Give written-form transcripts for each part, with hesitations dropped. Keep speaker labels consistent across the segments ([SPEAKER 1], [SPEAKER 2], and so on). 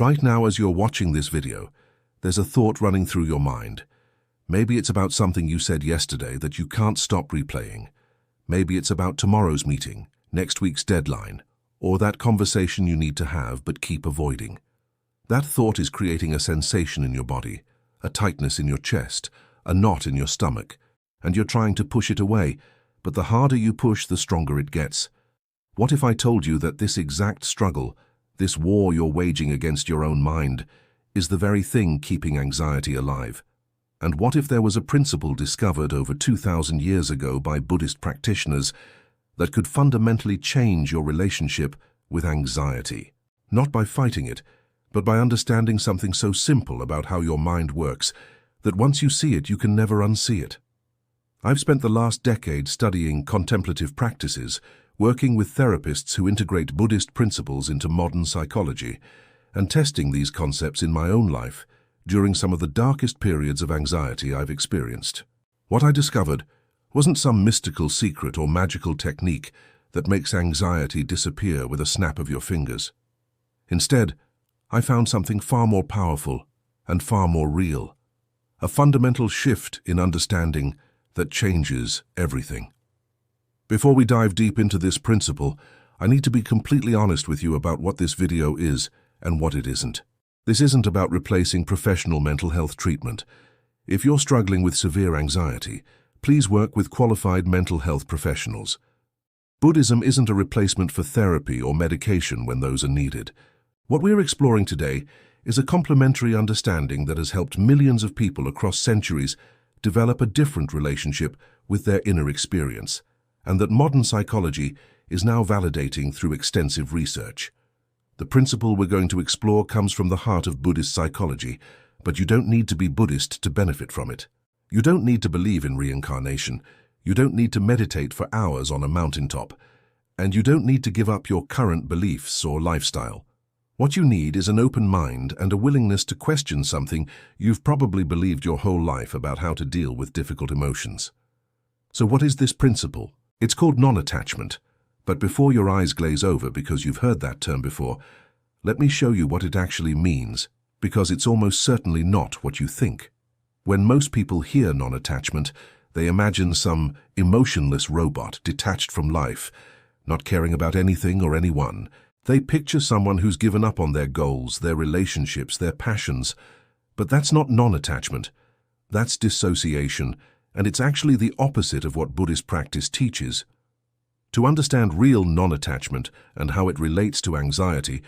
[SPEAKER 1] Right now, as you're watching this video, there's a thought running through your mind. Maybe it's about something you said yesterday that you can't stop replaying. Maybe it's about tomorrow's meeting, next week's deadline, or that conversation you need to have but keep avoiding. That thought is creating a sensation in your body, a tightness in your chest, a knot in your stomach, and you're trying to push it away, but the harder you push, the stronger it gets. What if I told you that this exact struggle, this war you're waging against your own mind, is the very thing keeping anxiety alive? And what if there was a principle discovered over 2,000 years ago by Buddhist practitioners that could fundamentally change your relationship with anxiety? Not by fighting it, but by understanding something so simple about how your mind works that once you see it, you can never unsee it. I've spent the last decade studying contemplative practices, working with therapists who integrate Buddhist principles into modern psychology, and testing these concepts in my own life during some of the darkest periods of anxiety I've experienced. What I discovered wasn't some mystical secret or magical technique that makes anxiety disappear with a snap of your fingers. Instead, I found something far more powerful and far more real, a fundamental shift in understanding that changes everything. Before we dive deep into this principle, I need to be completely honest with you about what this video is and what it isn't. This isn't about replacing professional mental health treatment. If you're struggling with severe anxiety, please work with qualified mental health professionals. Buddhism isn't a replacement for therapy or medication when those are needed. What we're exploring today is a complementary understanding that has helped millions of people across centuries develop a different relationship with their inner experience, and that modern psychology is now validating through extensive research. The principle we're going to explore comes from the heart of Buddhist psychology, but you don't need to be Buddhist to benefit from it. You don't need to believe in reincarnation. You don't need to meditate for hours on a mountaintop. And you don't need to give up your current beliefs or lifestyle. What you need is an open mind and a willingness to question something you've probably believed your whole life about how to deal with difficult emotions. So what is this principle? It's called non-attachment. But before your eyes glaze over because you've heard that term before, let me show you what it actually means, because it's almost certainly not what you think. When most people hear non-attachment, they imagine some emotionless robot detached from life, not caring about anything or anyone. They picture someone who's given up on their goals, their relationships, their passions. But that's not non-attachment. That's dissociation, and it's actually the opposite of what Buddhist practice teaches. To understand real non-attachment and how it relates to anxiety,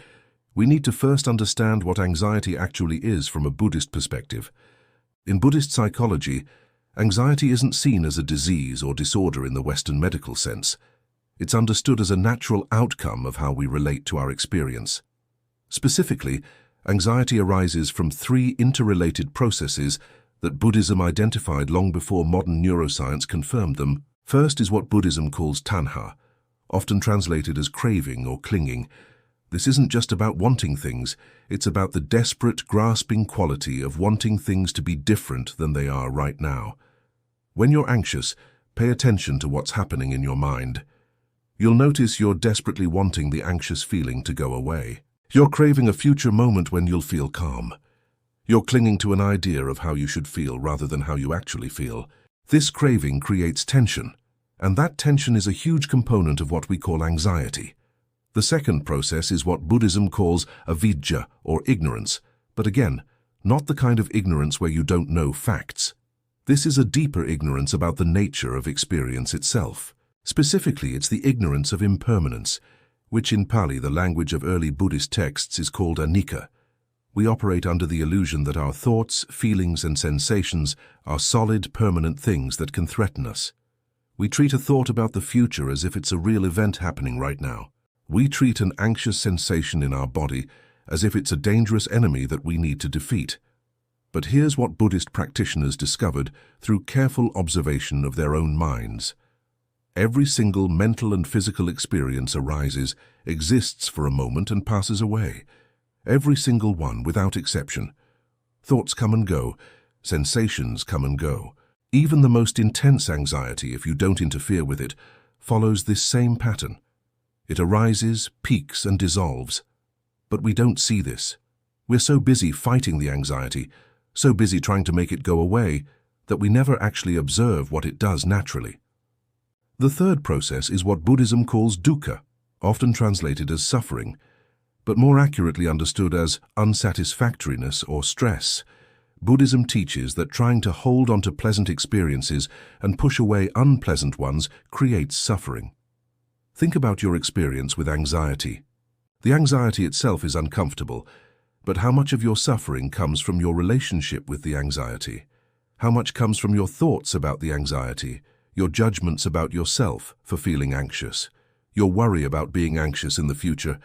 [SPEAKER 1] we need to first understand what anxiety actually is from a Buddhist perspective. In Buddhist psychology, anxiety isn't seen as a disease or disorder in the Western medical sense. It's understood as a natural outcome of how we relate to our experience. Specifically, anxiety arises from three interrelated processes that Buddhism identified long before modern neuroscience confirmed them. First is what Buddhism calls tanha, often translated as craving or clinging. This isn't just about wanting things, it's about the desperate, grasping quality of wanting things to be different than they are right now. When you're anxious, pay attention to what's happening in your mind. You'll notice you're desperately wanting the anxious feeling to go away. You're craving a future moment when you'll feel calm. You're clinging to an idea of how you should feel rather than how you actually feel. This craving creates tension, and that tension is a huge component of what we call anxiety. The second process is what Buddhism calls avidya, or ignorance, but again, not the kind of ignorance where you don't know facts. This is a deeper ignorance about the nature of experience itself. Specifically, it's the ignorance of impermanence, which in Pali, the language of early Buddhist texts, is called anicca. We operate under the illusion that our thoughts, feelings, and sensations are solid, permanent things that can threaten us. We treat a thought about the future as if it's a real event happening right now. We treat an anxious sensation in our body as if it's a dangerous enemy that we need to defeat. But here's what Buddhist practitioners discovered through careful observation of their own minds. Every single mental and physical experience arises, exists for a moment, and passes away. Every single one, without exception. Thoughts come and go, sensations come and go. Even the most intense anxiety, if you don't interfere with it, follows this same pattern. It arises, peaks, and dissolves. But we don't see this. We're so busy fighting the anxiety, so busy trying to make it go away, that we never actually observe what it does naturally. The third process is what Buddhism calls dukkha, often translated as suffering, but more accurately understood as unsatisfactoriness or stress. Buddhism teaches that trying to hold on to pleasant experiences and push away unpleasant ones creates suffering. Think about your experience with anxiety. The anxiety itself is uncomfortable, but how much of your suffering comes from your relationship with the anxiety? How much comes from your thoughts about the anxiety, your judgments about yourself for feeling anxious, your worry about being anxious in the future,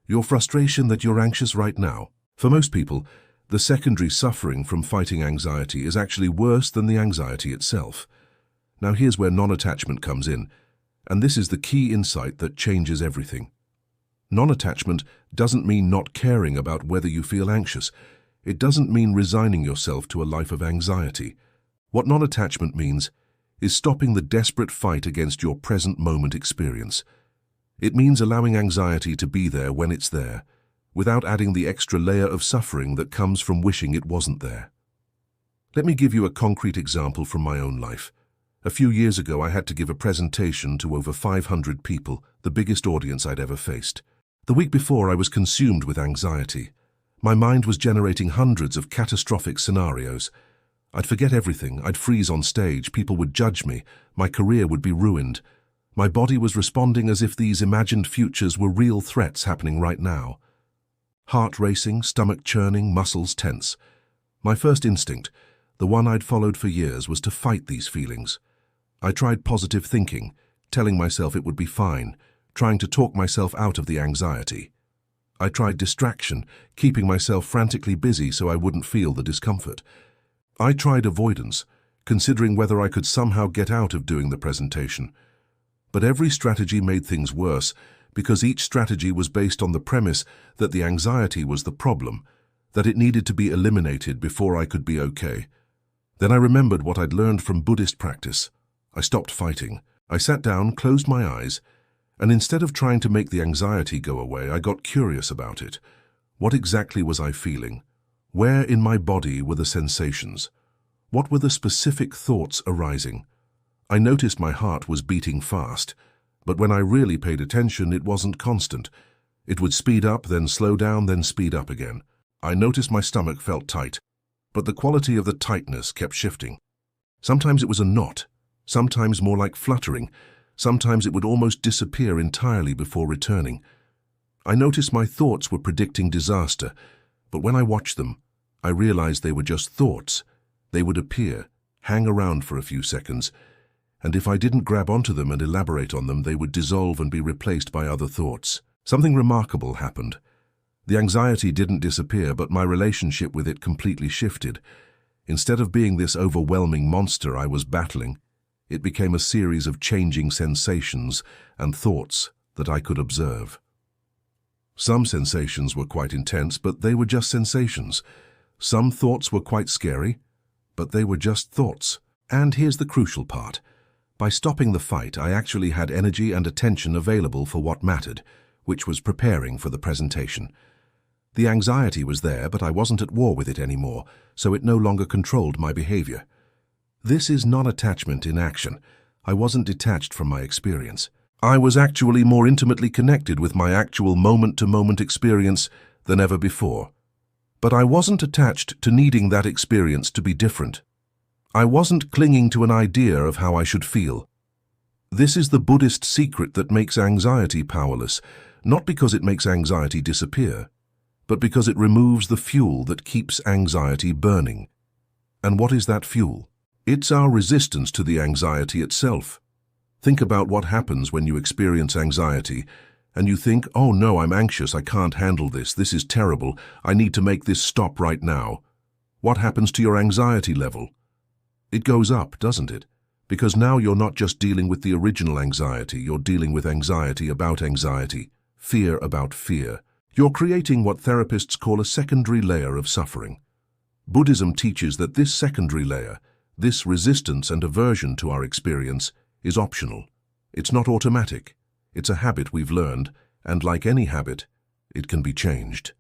[SPEAKER 1] your frustration that you're anxious right now? For most people, the secondary suffering from fighting anxiety is actually worse than the anxiety itself. Now here's where non-attachment comes in, and this is the key insight that changes everything. Non-attachment doesn't mean not caring about whether you feel anxious. It doesn't mean resigning yourself to a life of anxiety. What non-attachment means is stopping the desperate fight against your present moment experience. It means allowing anxiety to be there when it's there, without adding the extra layer of suffering that comes from wishing it wasn't there. Let me give you a concrete example from my own life. A few years ago, I had to give a presentation to over 500 people, the biggest audience I'd ever faced. The week before, I was consumed with anxiety. My mind was generating hundreds of catastrophic scenarios. I'd forget everything, I'd freeze on stage, people would judge me, my career would be ruined. My body was responding as if these imagined futures were real threats happening right now. Heart racing, stomach churning, muscles tense. My first instinct, the one I'd followed for years, was to fight these feelings. I tried positive thinking, telling myself it would be fine, trying to talk myself out of the anxiety. I tried distraction, keeping myself frantically busy so I wouldn't feel the discomfort. I tried avoidance, considering whether I could somehow get out of doing the presentation. But every strategy made things worse, because each strategy was based on the premise that the anxiety was the problem, that it needed to be eliminated before I could be okay. Then I remembered what I'd learned from Buddhist practice. I stopped fighting. I sat down, closed my eyes, and instead of trying to make the anxiety go away, I got curious about it. What exactly was I feeling? Where in my body were the sensations? What were the specific thoughts arising? I noticed my heart was beating fast, but when I really paid attention, it wasn't constant. It would speed up, then slow down, then speed up again. I noticed my stomach felt tight, but the quality of the tightness kept shifting. Sometimes it was a knot, sometimes more like fluttering, sometimes it would almost disappear entirely before returning. I noticed my thoughts were predicting disaster, but when I watched them, I realized they were just thoughts. They would appear, hang around for a few seconds, and if I didn't grab onto them and elaborate on them, they would dissolve and be replaced by other thoughts. Something remarkable happened. The anxiety didn't disappear, but my relationship with it completely shifted. Instead of being this overwhelming monster I was battling, it became a series of changing sensations and thoughts that I could observe. Some sensations were quite intense, but they were just sensations. Some thoughts were quite scary, but they were just thoughts. And here's the crucial part. By stopping the fight, I actually had energy and attention available for what mattered, which was preparing for the presentation. The anxiety was there, but I wasn't at war with it anymore, so it no longer controlled my behavior. This is non-attachment in action. I wasn't detached from my experience. I was actually more intimately connected with my actual moment-to-moment experience than ever before. But I wasn't attached to needing that experience to be different. I wasn't clinging to an idea of how I should feel. This is the Buddhist secret that makes anxiety powerless, not because it makes anxiety disappear, but because it removes the fuel that keeps anxiety burning. And what is that fuel? It's our resistance to the anxiety itself. Think about what happens when you experience anxiety and you think, oh no, I'm anxious, I can't handle this is terrible, I need to make this stop right now. What happens to your anxiety level? It goes up, doesn't it? Because now you're not just dealing with the original anxiety, you're dealing with anxiety about anxiety, fear about fear. You're creating what therapists call a secondary layer of suffering. Buddhism teaches that this secondary layer, this resistance and aversion to our experience, is optional. It's not automatic. It's a habit we've learned, and like any habit, it can be changed.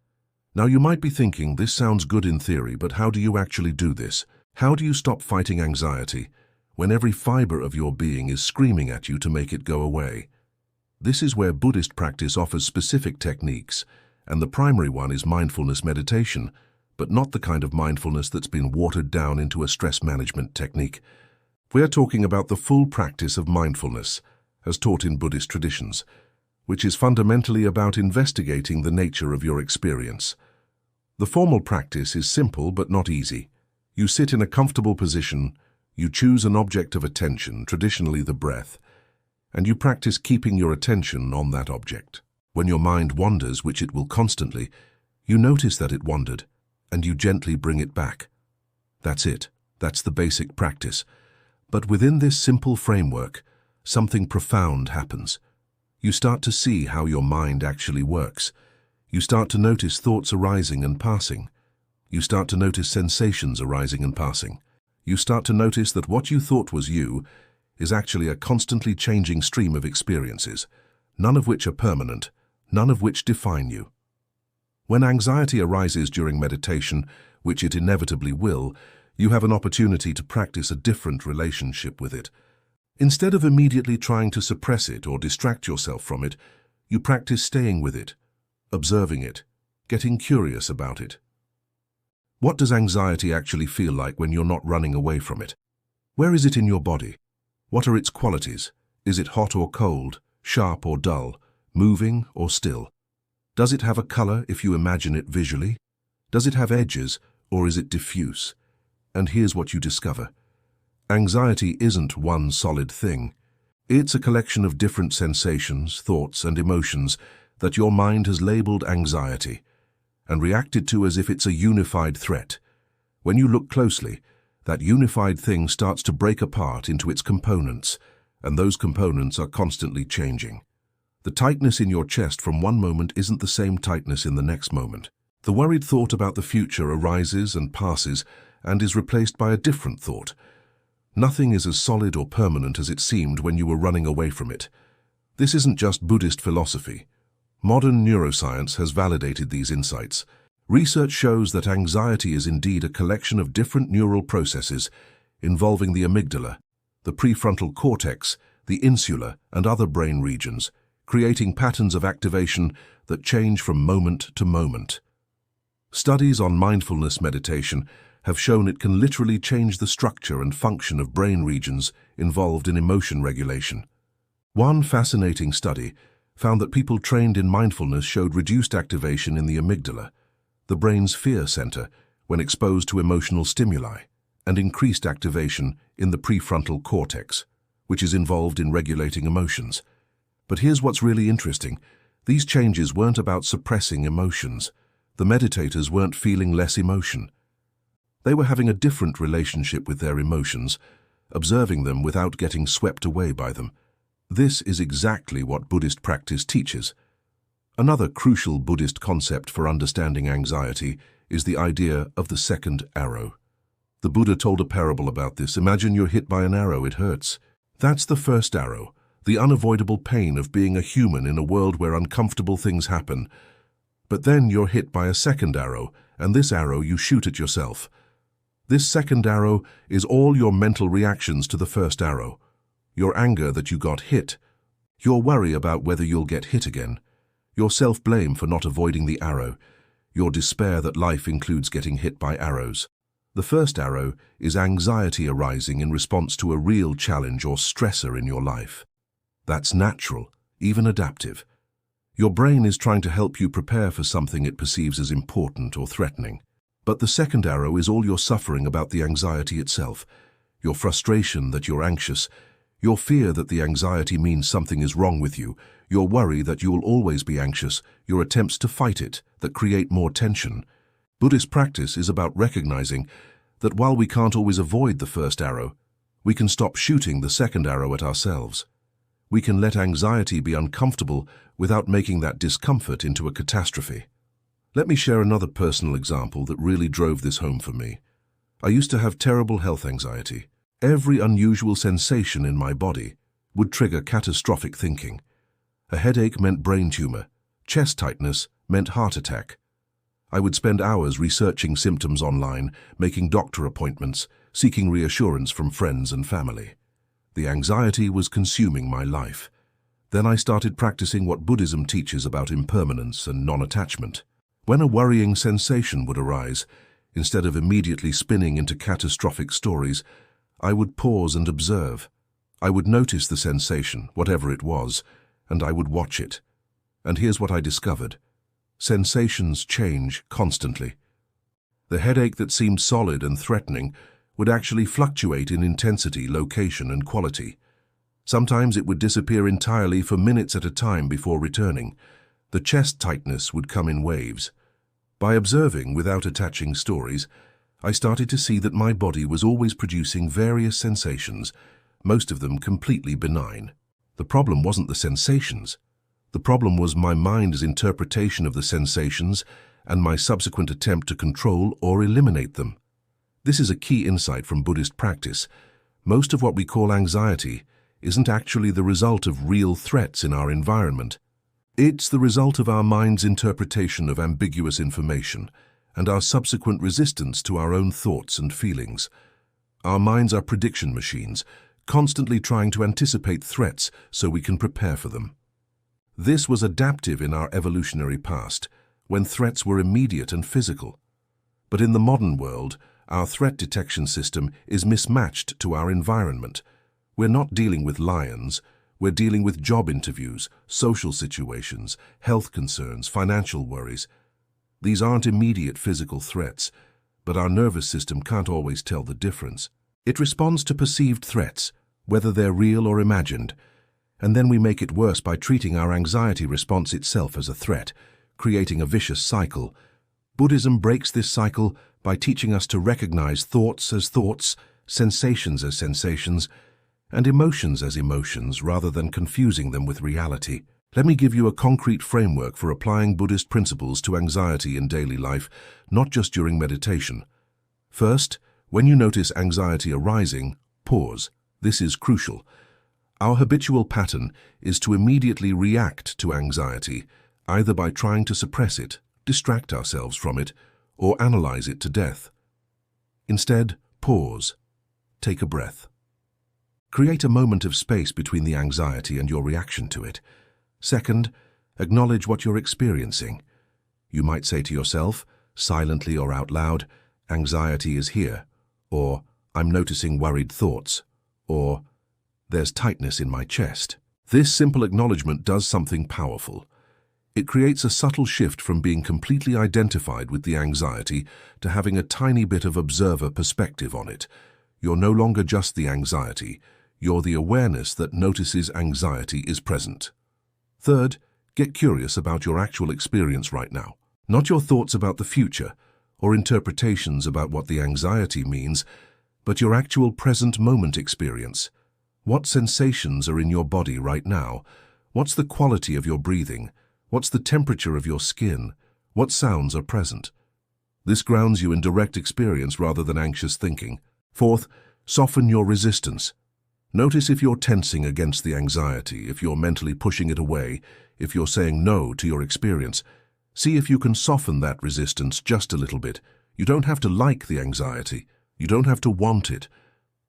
[SPEAKER 1] Now you might be thinking, this sounds good in theory, but how do you actually do this? How do you stop fighting anxiety when every fiber of your being is screaming at you to make it go away? This is where Buddhist practice offers specific techniques, and the primary one is mindfulness meditation, but not the kind of mindfulness that's been watered down into a stress management technique. We're talking about the full practice of mindfulness, as taught in Buddhist traditions, which is fundamentally about investigating the nature of your experience. The formal practice is simple but not easy. You sit in a comfortable position, you choose an object of attention, traditionally the breath, and you practice keeping your attention on that object. When your mind wanders, which it will constantly, you notice that it wandered, and you gently bring it back. That's it. That's the basic practice. But within this simple framework, something profound happens. You start to see how your mind actually works. You start to notice thoughts arising and passing. You start to notice sensations arising and passing. You start to notice that what you thought was you is actually a constantly changing stream of experiences, none of which are permanent, none of which define you. When anxiety arises during meditation, which it inevitably will, you have an opportunity to practice a different relationship with it. Instead of immediately trying to suppress it or distract yourself from it, you practice staying with it, observing it, getting curious about it. What does anxiety actually feel like when you're not running away from it? Where is it in your body? What are its qualities? Is it hot or cold, sharp or dull, moving or still? Does it have a color if you imagine it visually? Does it have edges, or is it diffuse? And here's what you discover. Anxiety isn't one solid thing. It's a collection of different sensations, thoughts, and emotions that your mind has labeled anxiety and reacted to as if it's a unified threat. When you look closely, that unified thing starts to break apart into its components, and those components are constantly changing. The tightness in your chest from one moment isn't the same tightness in the next moment. The worried thought about the future arises and passes and is replaced by a different thought. Nothing is as solid or permanent as it seemed when you were running away from it. This isn't just Buddhist philosophy. Modern neuroscience has validated these insights. Research shows that anxiety is indeed a collection of different neural processes involving the amygdala, the prefrontal cortex, the insula, and other brain regions, creating patterns of activation that change from moment to moment. Studies on mindfulness meditation have shown it can literally change the structure and function of brain regions involved in emotion regulation. One fascinating study found that people trained in mindfulness showed reduced activation in the amygdala, the brain's fear center, when exposed to emotional stimuli, and increased activation in the prefrontal cortex, which is involved in regulating emotions. But here's what's really interesting. These changes weren't about suppressing emotions. The meditators weren't feeling less emotion. They were having a different relationship with their emotions, observing them without getting swept away by them. This is exactly what Buddhist practice teaches. Another crucial Buddhist concept for understanding anxiety is the idea of the second arrow. The Buddha told a parable about this. Imagine you're hit by an arrow, it hurts. That's the first arrow, the unavoidable pain of being a human in a world where uncomfortable things happen. But then you're hit by a second arrow, and this arrow you shoot at yourself. This second arrow is all your mental reactions to the first arrow. Your anger that you got hit, your worry about whether you'll get hit again, your self-blame for not avoiding the arrow, your despair that life includes getting hit by arrows. The first arrow is anxiety arising in response to a real challenge or stressor in your life. That's natural, even adaptive. Your brain is trying to help you prepare for something it perceives as important or threatening. But the second arrow is all your suffering about the anxiety itself, your frustration that you're anxious, your fear that the anxiety means something is wrong with you, your worry that you will always be anxious, your attempts to fight it that create more tension. Buddhist practice is about recognizing that while we can't always avoid the first arrow, we can stop shooting the second arrow at ourselves. We can let anxiety be uncomfortable without making that discomfort into a catastrophe. Let me share another personal example that really drove this home for me. I used to have terrible health anxiety. Every unusual sensation in my body would trigger catastrophic thinking. A headache meant brain tumor. Chest tightness meant heart attack. I would spend hours researching symptoms online, making doctor appointments, seeking reassurance from friends and family. The anxiety was consuming my life. Then I started practicing what Buddhism teaches about impermanence and non-attachment. When a worrying sensation would arise, instead of immediately spinning into catastrophic stories, I would pause and observe. I would notice the sensation, whatever it was, and I would watch it. And here's what I discovered. Sensations change constantly. The headache that seemed solid and threatening would actually fluctuate in intensity, location, and quality. Sometimes it would disappear entirely for minutes at a time before returning. The chest tightness would come in waves. By observing without attaching stories, I started to see that my body was always producing various sensations, most of them completely benign. The problem wasn't the sensations. The problem was my mind's interpretation of the sensations and my subsequent attempt to control or eliminate them. This is a key insight from Buddhist practice. Most of what we call anxiety isn't actually the result of real threats in our environment. It's the result of our mind's interpretation of ambiguous information and our subsequent resistance to our own thoughts and feelings. Our minds are prediction machines, constantly trying to anticipate threats so we can prepare for them. This was adaptive in our evolutionary past, when threats were immediate and physical. But in the modern world, our threat detection system is mismatched to our environment. We're not dealing with lions, we're dealing with job interviews, social situations, health concerns, financial worries. These aren't immediate physical threats, but our nervous system can't always tell the difference. It responds to perceived threats, whether they're real or imagined, and then we make it worse by treating our anxiety response itself as a threat, creating a vicious cycle. Buddhism breaks this cycle by teaching us to recognize thoughts as thoughts, sensations as sensations, and emotions as emotions rather than confusing them with reality. Let me give you a concrete framework for applying Buddhist principles to anxiety in daily life, not just during meditation. First, when you notice anxiety arising, pause. This is crucial. Our habitual pattern is to immediately react to anxiety, either by trying to suppress it, distract ourselves from it, or analyze it to death. Instead, pause. Take a breath. Create a moment of space between the anxiety and your reaction to it. Second, acknowledge what you're experiencing. You might say to yourself, silently or out loud, anxiety is here, or I'm noticing worried thoughts, or there's tightness in my chest. This simple acknowledgement does something powerful. It creates a subtle shift from being completely identified with the anxiety to having a tiny bit of observer perspective on it. You're no longer just the anxiety, you're the awareness that notices anxiety is present. Third, get curious about your actual experience right now. Not your thoughts about the future or interpretations about what the anxiety means, but your actual present moment experience. What sensations are in your body right now? What's the quality of your breathing? What's the temperature of your skin? What sounds are present? This grounds you in direct experience rather than anxious thinking. Fourth, soften your resistance. Notice if you're tensing against the anxiety, if you're mentally pushing it away, if you're saying no to your experience. See if you can soften that resistance just a little bit. You don't have to like the anxiety. You don't have to want it.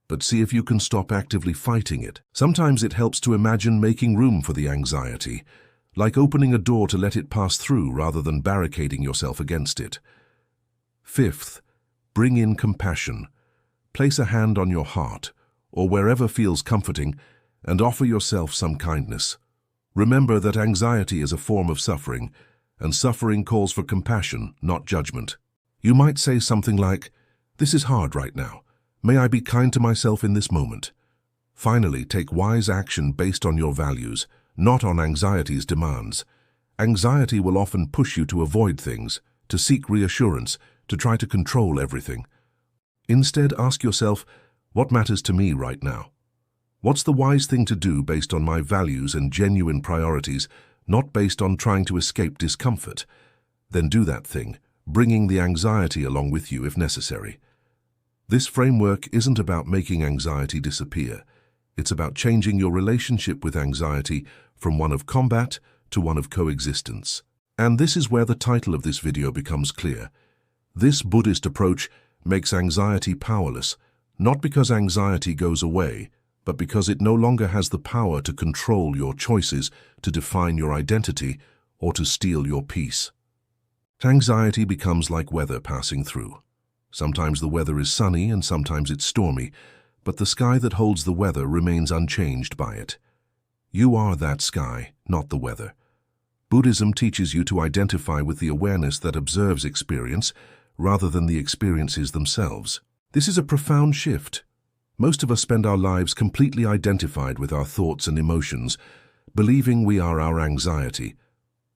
[SPEAKER 1] But see if you can stop actively fighting it. Sometimes it helps to imagine making room for the anxiety, like opening a door to let it pass through rather than barricading yourself against it. Fifth, bring in compassion. Place a hand on your heart, or wherever feels comforting, and offer yourself some kindness. Remember that anxiety is a form of suffering, and suffering calls for compassion, not judgment. You might say something like, "This is hard right now. May I be kind to myself in this moment." Finally, take wise action based on your values, not on anxiety's demands. Anxiety will often push you to avoid things, to seek reassurance, to try to control everything. Instead, ask yourself, what matters to me right now? What's the wise thing to do based on my values and genuine priorities, not based on trying to escape discomfort? Then do that thing, bringing the anxiety along with you if necessary. This framework isn't about making anxiety disappear. It's about changing your relationship with anxiety from one of combat to one of coexistence. And this is where the title of this video becomes clear. This Buddhist approach makes anxiety powerless, not because anxiety goes away, but because it no longer has the power to control your choices, to define your identity, or to steal your peace. Anxiety becomes like weather passing through. Sometimes the weather is sunny and sometimes it's stormy, but the sky that holds the weather remains unchanged by it. You are that sky, not the weather. Buddhism teaches you to identify with the awareness that observes experience rather than the experiences themselves. This is a profound shift. Most of us spend our lives completely identified with our thoughts and emotions, believing we are our anxiety.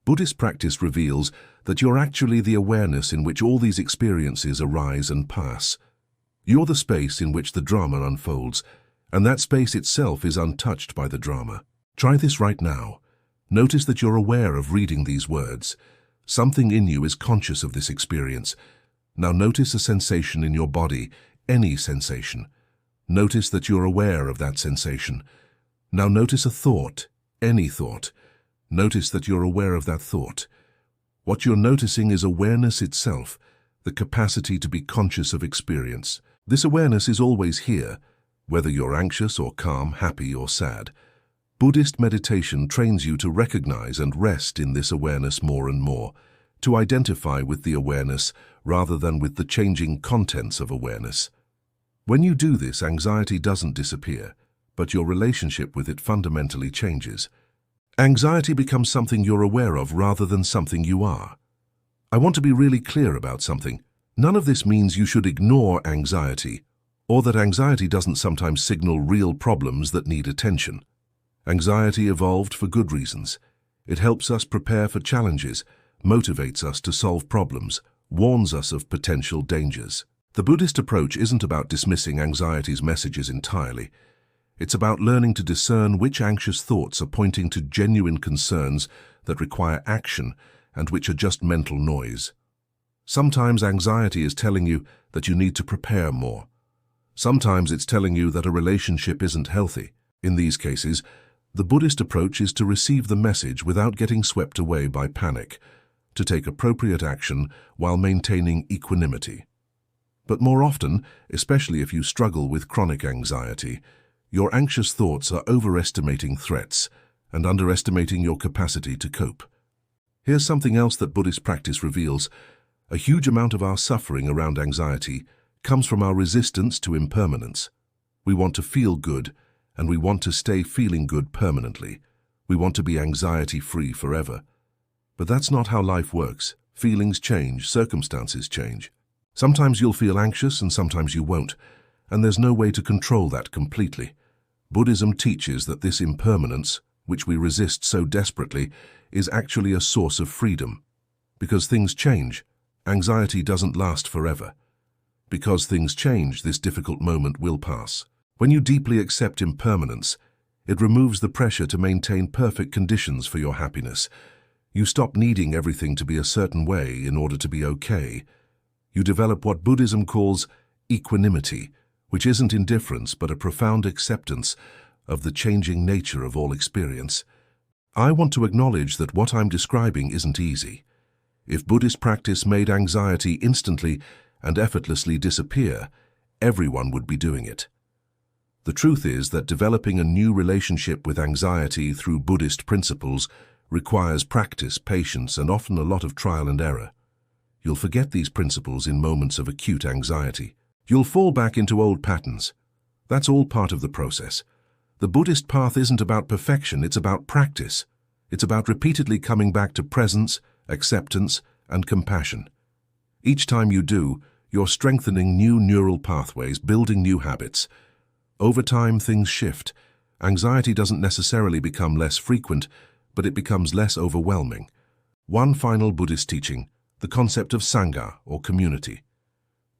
[SPEAKER 1] Buddhist practice reveals that you're actually the awareness in which all these experiences arise and pass. You're the space in which the drama unfolds, and that space itself is untouched by the drama. Try this right now. Notice that you're aware of reading these words. Something in you is conscious of this experience. Now notice a sensation in your body, any sensation. Notice that you're aware of that sensation. Now notice a thought, any thought. Notice that you're aware of that thought. What you're noticing is awareness itself, the capacity to be conscious of experience. This awareness is always here, whether you're anxious or calm, happy or sad. Buddhist meditation trains you to recognize and rest in this awareness more and more, to identify with the awareness rather than with the changing contents of awareness. When you do this, anxiety doesn't disappear, but your relationship with it fundamentally changes. Anxiety becomes something you're aware of rather than something you are. I want to be really clear about something. None of this means you should ignore anxiety, or that anxiety doesn't sometimes signal real problems that need attention. Anxiety evolved for good reasons. It helps us prepare for challenges, motivates us to solve problems, warns us of potential dangers. The Buddhist approach isn't about dismissing anxiety's messages entirely. It's about learning to discern which anxious thoughts are pointing to genuine concerns that require action and which are just mental noise. Sometimes anxiety is telling you that you need to prepare more. Sometimes it's telling you that a relationship isn't healthy. In these cases, the Buddhist approach is to receive the message without getting swept away by panic, to take appropriate action while maintaining equanimity. But more often, especially if you struggle with chronic anxiety, your anxious thoughts are overestimating threats and underestimating your capacity to cope. Here's something else that Buddhist practice reveals. A huge amount of our suffering around anxiety comes from our resistance to impermanence. We want to feel good, and we want to stay feeling good permanently. We want to be anxiety-free forever. But that's not how life works. Feelings change, circumstances change. Sometimes you'll feel anxious and sometimes you won't, and there's no way to control that completely. Buddhism teaches that this impermanence, which we resist so desperately, is actually a source of freedom. Because things change, anxiety doesn't last forever. Because things change, this difficult moment will pass. When you deeply accept impermanence, it removes the pressure to maintain perfect conditions for your happiness. You stop needing everything to be a certain way in order to be okay. You develop what Buddhism calls equanimity, which isn't indifference but a profound acceptance of the changing nature of all experience. I want to acknowledge that what I'm describing isn't easy. If Buddhist practice made anxiety instantly and effortlessly disappear, everyone would be doing it. The truth is that developing a new relationship with anxiety through Buddhist principles requires practice, patience, and often a lot of trial and error. You'll forget these principles in moments of acute anxiety. You'll fall back into old patterns. That's all part of the process. The Buddhist path isn't about perfection, it's about practice. It's about repeatedly coming back to presence, acceptance, and compassion. Each time you do, you're strengthening new neural pathways, building new habits. Over time, things shift. Anxiety doesn't necessarily become less frequent, but it becomes less overwhelming. One final Buddhist teaching, the concept of Sangha, or community.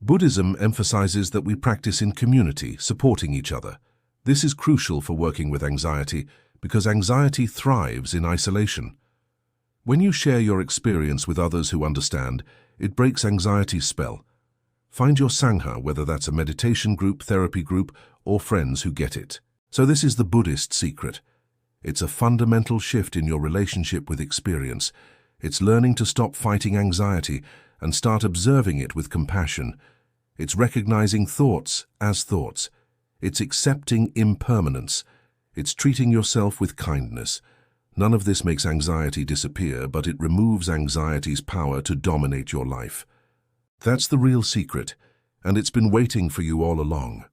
[SPEAKER 1] Buddhism emphasizes that we practice in community, supporting each other. This is crucial for working with anxiety because anxiety thrives in isolation. When you share your experience with others who understand, it breaks anxiety's spell. Find your Sangha, whether that's a meditation group, therapy group, or friends who get it. So this is the Buddhist secret. It's a fundamental shift in your relationship with experience. It's learning to stop fighting anxiety and start observing it with compassion. It's recognizing thoughts as thoughts. It's accepting impermanence. It's treating yourself with kindness. None of this makes anxiety disappear, but it removes anxiety's power to dominate your life. That's the real secret, and it's been waiting for you all along.